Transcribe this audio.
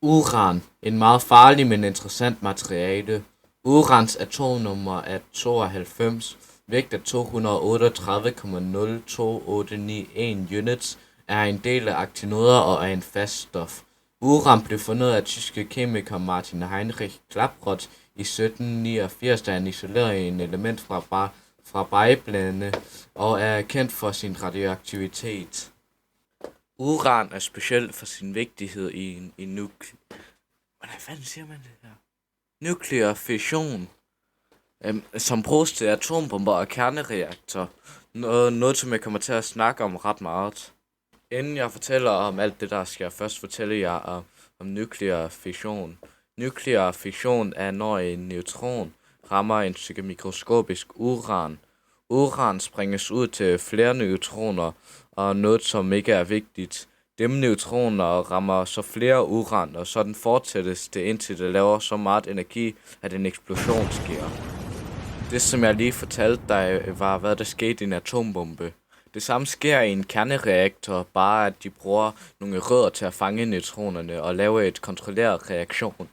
Uran, en meget farlig, men interessant materiale. Urans atomnummer er 92, vægt af 238,02891 units, er en del af aktinoder og er en fast stof. Uran blev fundet af tyske kemiker Martin Heinrich Klaproth i 1789, da han isolerede et element fra bajeblende og er kendt for sin radioaktivitet. Uran er speciel for sin vigtighed i hvordan fanden siger man det her? Nuklear fission, som bruges til atombomber og kernereaktorer. Noget, som jeg kommer til at snakke om ret meget. Inden jeg fortæller om alt det, der skal jeg først fortælle jer om nuklear fission. Nuklear fission er, når en neutron rammer en stykke mikroskopisk uran. Uran springes ud til flere neutroner, og noget, som ikke er vigtigt. Dem neutroner rammer så flere uran, og sådan fortsættes det, indtil det laver så meget energi, at en eksplosion sker. Det, som jeg lige fortalte dig, var, hvad der skete i en atombombe. Det samme sker i en kernereaktor, bare at de bruger nogle rødder til at fange neutronerne og lave et kontrolleret reaktion.